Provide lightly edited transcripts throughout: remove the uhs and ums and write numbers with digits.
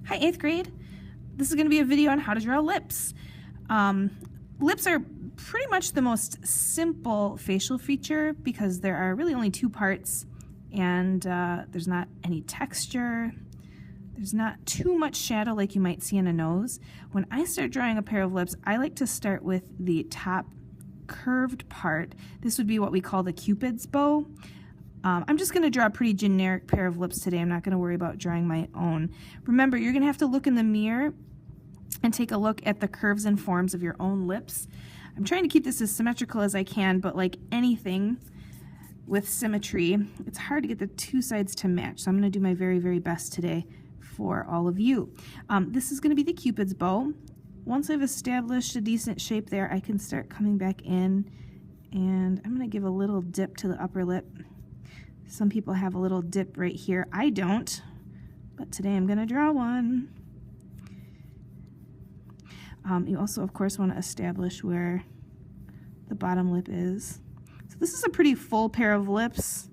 Hi, 8th grade. This is going to be a video on how to draw lips. Lips are pretty much the most simple facial feature because there are really only two parts, and there's not any texture. There's not too much shadow like you might see in a nose. When I start drawing a pair of lips, I like to start with the top curved part. This would be what we call the Cupid's bow. I'm just going to draw a pretty generic pair of lips today. I'm not going to worry about drawing my own. Remember, you're going to have to look in the mirror and take a look at the curves and forms of your own lips. I'm trying to keep this as symmetrical as I can, but like anything with symmetry, it's hard to get the two sides to match. So I'm going to do my very, very best today for all of you. This is going to be the Cupid's bow. Once I've established a decent shape there, I can start coming back in, and I'm going to give a little dip to the upper lip. Some people have a little dip right here. I don't, but today I'm going to draw one. You also, of course, want to establish where the bottom lip is. So this is a pretty full pair of lips,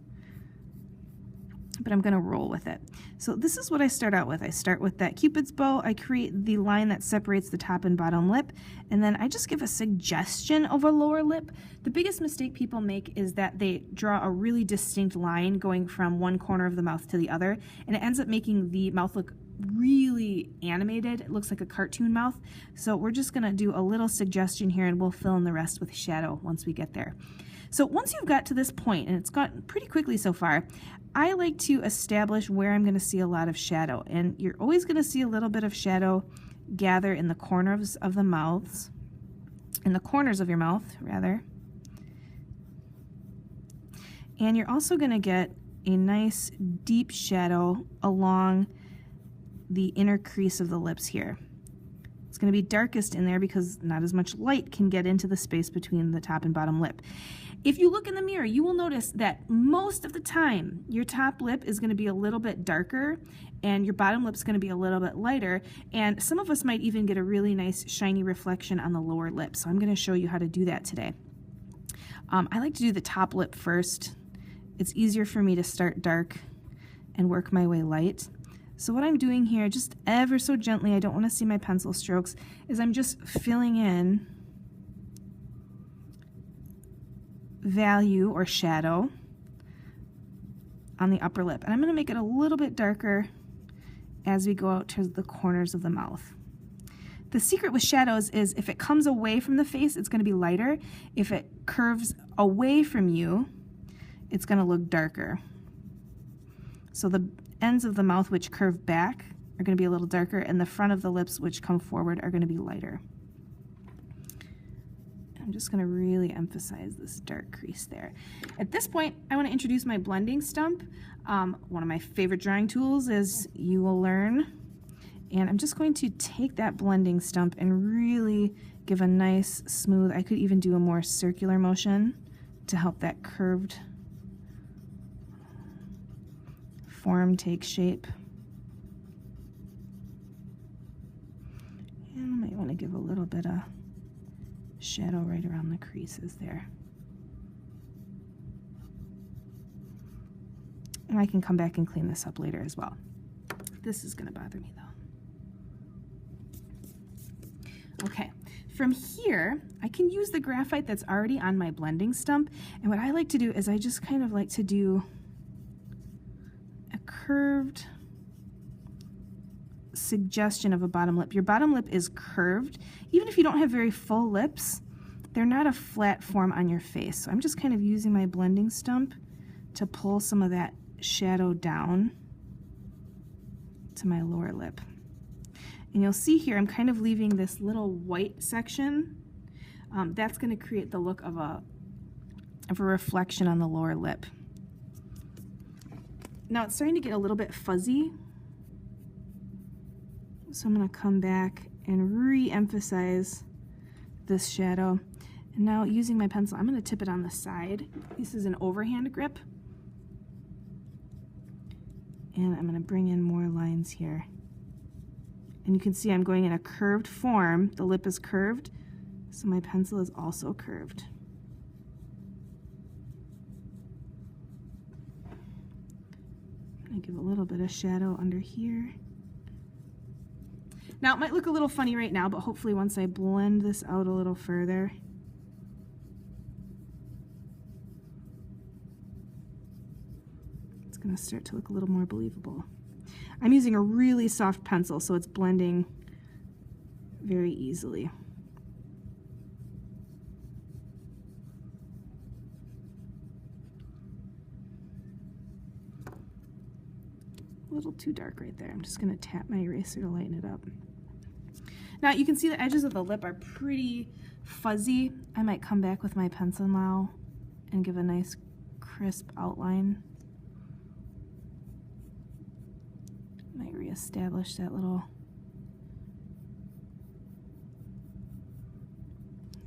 but I'm going to roll with it. So this is what I start out with. I start with that Cupid's bow. I create the line that separates the top and bottom lip, and then I just give a suggestion of a lower lip. The biggest mistake people make is that they draw a really distinct line going from one corner of the mouth to the other, and it ends up making the mouth look really animated. It looks like a cartoon mouth. So we're just going to do a little suggestion here, and we'll fill in the rest with shadow once we get there. So once you've got to this point, and it's gotten pretty quickly so far, I like to establish where I'm going to see a lot of shadow. And you're always going to see a little bit of shadow gather in the corners of the mouths, in the corners of your mouth, rather. And you're also going to get a nice deep shadow along the inner crease of the lips here. It's going to be darkest in there because not as much light can get into the space between the top and bottom lip. If you look in the mirror, you will notice that most of the time your top lip is going to be a little bit darker and your bottom lip is going to be a little bit lighter, and some of us might even get a really nice shiny reflection on the lower lip. So I'm going to show you how to do that today. I like to do the top lip first. It's easier for me to start dark and work my way light. So what I'm doing here, just ever so gently, I don't want to see my pencil strokes, is I'm just filling in value or shadow on the upper lip. And I'm going to make it a little bit darker as we go out to the corners of the mouth. The secret with shadows is if it comes away from the face, it's going to be lighter. If it curves away from you, it's going to look darker. So the ends of the mouth which curve back are going to be a little darker, and the front of the lips which come forward are going to be lighter. I'm just going to really emphasize this dark crease there. At this point, I want to introduce my blending stump. One of my favorite drawing tools, as you will learn. And I'm just going to take that blending stump and really give a nice smooth, I could even do a more circular motion to help that curved form take shape. And I might want to give a little bit of shadow right around the creases there. And I can come back and clean this up later as well. This is going to bother me though. Okay, from here I can use the graphite that's already on my blending stump, and what I like to do is I just kind of like to do a curved suggestion of a bottom lip. Your bottom lip is curved. Even if you don't have very full lips, they're not a flat form on your face. So I'm just kind of using my blending stump to pull some of that shadow down to my lower lip. And you'll see here I'm kind of leaving this little white section. That's going to create the look of a reflection on the lower lip. Now it's starting to get a little bit fuzzy, so I'm going to come back and re-emphasize this shadow. And now using my pencil, I'm going to tip it on the side. This is an overhand grip. And I'm going to bring in more lines here. And you can see I'm going in a curved form. The lip is curved, so my pencil is also curved. I give a little bit of shadow under here. Now it might look a little funny right now, but hopefully once I blend this out a little further, it's going to start to look a little more believable. I'm using a really soft pencil, so it's blending very easily. A little too dark right there. I'm just going to tap my eraser to lighten it up. Now you can see the edges of the lip are pretty fuzzy. I might come back with my pencil now and give a nice crisp outline. Might reestablish that little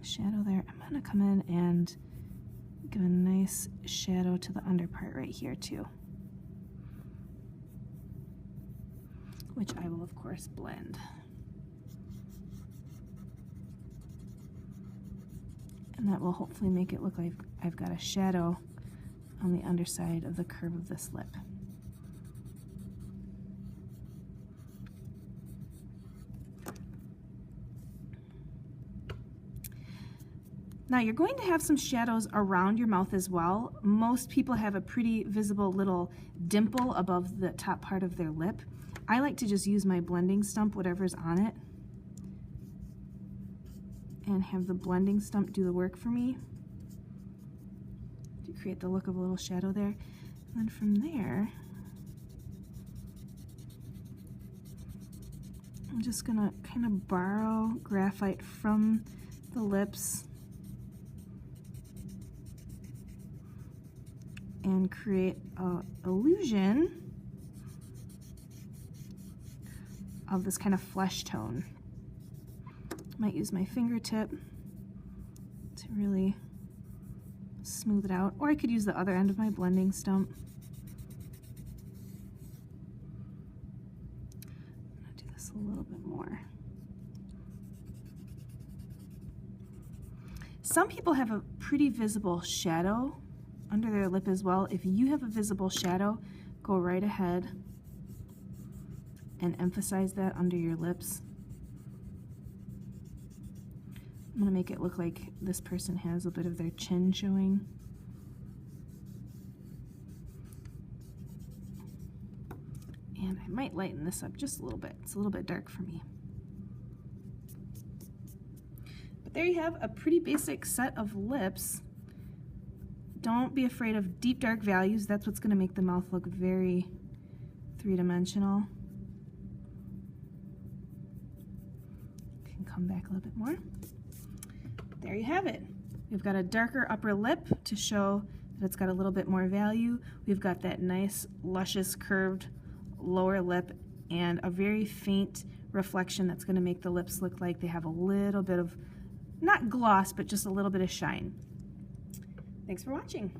shadow there. I'm going to come in and give a nice shadow to the under part right here too, which I will of course blend. And that will hopefully make it look like I've got a shadow on the underside of the curve of this lip. Now you're going to have some shadows around your mouth as well. Most people have a pretty visible little dimple above the top part of their lip. I like to just use my blending stump, whatever's on it, and have the blending stump do the work for me to create the look of a little shadow there. And then from there, I'm just gonna kind of borrow graphite from the lips and create an illusion of this kind of flesh tone. Might use my fingertip to really smooth it out, or I could use the other end of my blending stump. I'm gonna do this a little bit more. Some people have a pretty visible shadow under their lip as well. If you have a visible shadow, go right ahead and emphasize that under your lips. I'm going to make it look like this person has a bit of their chin showing. And I might lighten this up just a little bit. It's a little bit dark for me. But there you have a pretty basic set of lips. Don't be afraid of deep dark values. That's what's going to make the mouth look very three-dimensional. Can come back a little bit more. There you have it. We've got a darker upper lip to show that it's got a little bit more value. We've got that nice, luscious, curved lower lip and a very faint reflection that's going to make the lips look like they have a little bit of, not gloss, but just a little bit of shine. Thanks for watching.